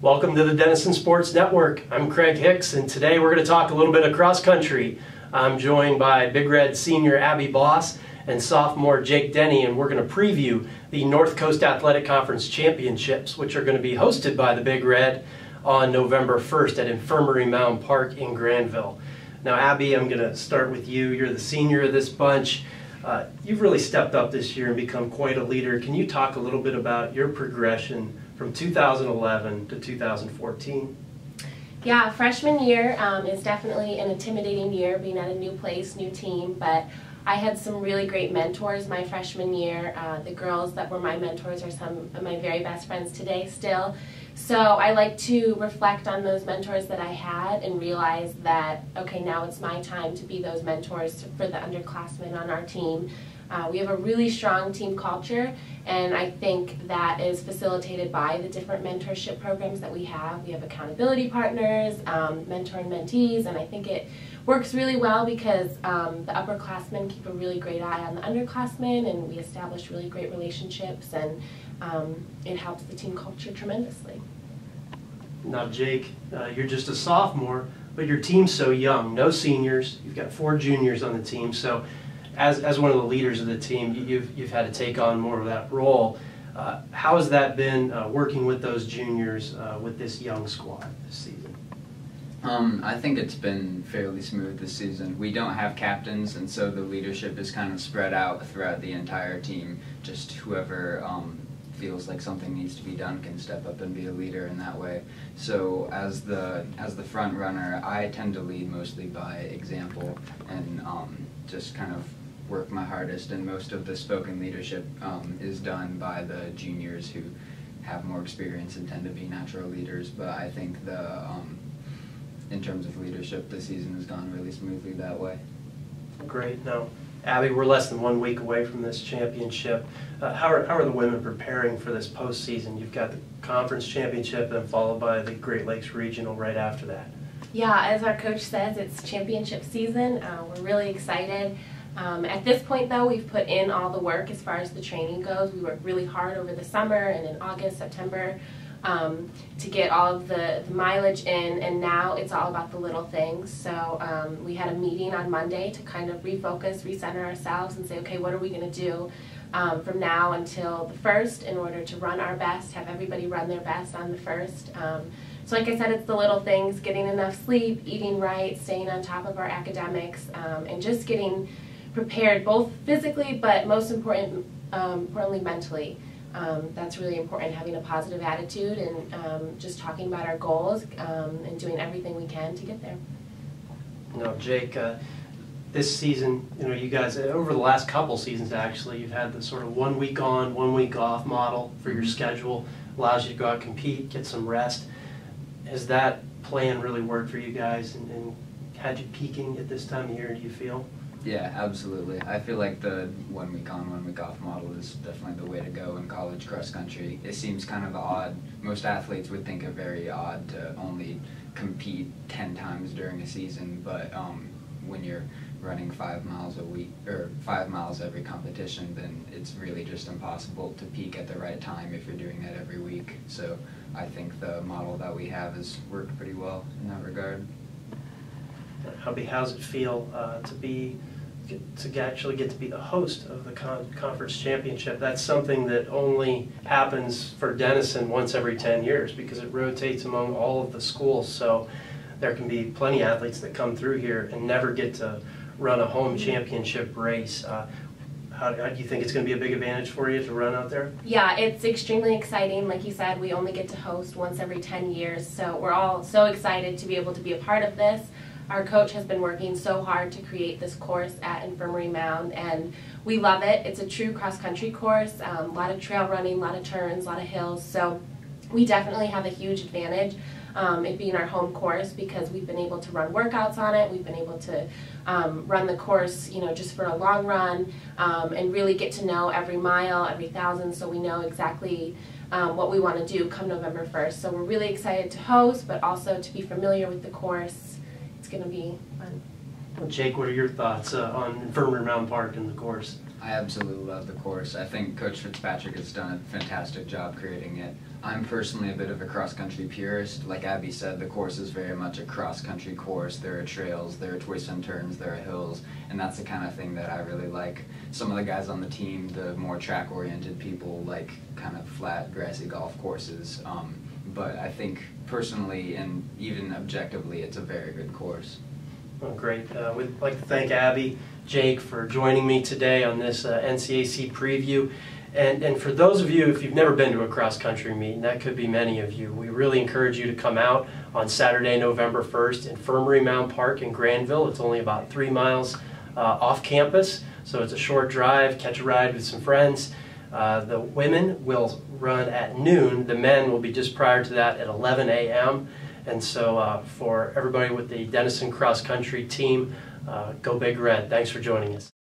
Welcome to the Denison Sports Network. I'm Craig Hicks, and today we're going to talk a little bit of cross country. I'm joined by Big Red senior Abbi and sophomore Jake Dennie, and we're going to preview the North Coast Athletic Conference Championships, which are going to be hosted by the Big Red on November 1st at Infirmary Mound Park in Granville. Now, Abbi, I'm going to start with you. You're the senior of this bunch. You've really stepped up this year and become quite a leader. Can you talk a little bit about your progression from 2011 to 2014? Yeah, freshman year is definitely an intimidating year, being at a new place, new team, but I had some really great mentors my freshman year. The girls that were my mentors are some of my very best friends today still. So I like to reflect on those mentors that I had and realize that, okay, now it's my time to be those mentors for the underclassmen on our team. We have a really strong team culture, and I think that is facilitated by the different mentorship programs that we have. We have accountability partners, mentor and mentees, and I think it works really well because the upperclassmen keep a really great eye on the underclassmen, and we establish really great relationships, and it helps the team culture tremendously. Now, Jake, you're just a sophomore, but your team's so young. No seniors. You've got 4 juniors on the team, so as one of the leaders of the team, you've had to take on more of that role. How has that been working with those juniors with this young squad this season? I think it's been fairly smooth this season. We don't have captains, and so the leadership is kind of spread out throughout the entire team. Just whoever feels like something needs to be done can step up and be a leader in that way. So as the front runner, I tend to lead mostly by example and just kind of work my hardest, and most of the spoken leadership is done by the juniors who have more experience and tend to be natural leaders. But I think in terms of leadership, the season has gone really smoothly that way. Great. Now, Abbi, we're less than 1 week away from this championship. How are the women preparing for this postseason? You've got the conference championship and followed by the Great Lakes Regional right after that. Yeah, as our coach says, it's championship season. We're really excited. At this point, though, we've put in all the work as far as the training goes. We worked really hard over the summer and in August, September to get all of the mileage in, and now it's all about the little things. So we had a meeting on Monday to kind of refocus, recenter ourselves, and say, okay, what are we going to do from now until the 1st in order to run our best, have everybody run their best on the 1st. So like I said, it's the little things, getting enough sleep, eating right, staying on top of our academics, and just getting prepared both physically but most importantly mentally. That's really important, having a positive attitude and just talking about our goals and doing everything we can to get there. Now, Jake, this season, you guys, over the last couple seasons actually, you've had the sort of 1 week on, 1 week off model for your schedule. Allows you to go out and compete, get some rest. Has that plan really worked for you guys and had you peaking at this time of year, do you feel? Yeah, absolutely. I feel like the 1 week on, 1 week off model is definitely the way to go in college cross country. It seems kind of odd. Most athletes would think it very odd to only compete 10 times during a season, but when you're running 5 miles a week or 5 miles every competition, then it's really just impossible to peak at the right time if you're doing that every week. So I think the model that we have has worked pretty well in that regard. Abbi, how's it feel to actually get to be the host of the conference championship? That's something that only happens for Denison once every 10 years because it rotates among all of the schools. So there can be plenty of athletes that come through here and never get to run a home championship race. How do you think it's going to be a big advantage for you to run out there? Yeah, it's extremely exciting. Like you said, we only get to host once every 10 years, so we're all so excited to be able to be a part of this. Our coach has been working so hard to create this course at Infirmary Mound, and we love it. It's a true cross-country course, a lot of trail running, a lot of turns, a lot of hills, so we definitely have a huge advantage it being our home course because we've been able to run workouts on it. We've been able to run the course, just for a long run and really get to know every mile, every 1,000, so we know exactly what we want to do come November 1st. So we're really excited to host, but also to be familiar with the course. It's going to be fun. Well, Jake, what are your thoughts on Infirmary Mound Park and the course? I absolutely love the course. I think Coach Fitzpatrick has done a fantastic job creating it. I'm personally a bit of a cross-country purist. Like Abby said, the course is very much a cross-country course. There are trails, there are twists and turns, there are hills, and that's the kind of thing that I really like. Some of the guys on the team, the more track-oriented people, like kind of flat, grassy golf courses. But I think personally and even objectively, it's a very good course. Well, great. We'd like to thank Abby, Jake, for joining me today on this NCAC preview. And for those of you, if you've never been to a cross-country meet, and that could be many of you, we really encourage you to come out on Saturday, November 1st, Infirmary Mound Park in Granville. It's only about 3 miles off campus, so it's a short drive, catch a ride with some friends. The women will run at noon. The men will be just prior to that at 11 a.m. And so for everybody with the Denison Cross Country team, go Big Red. Thanks for joining us.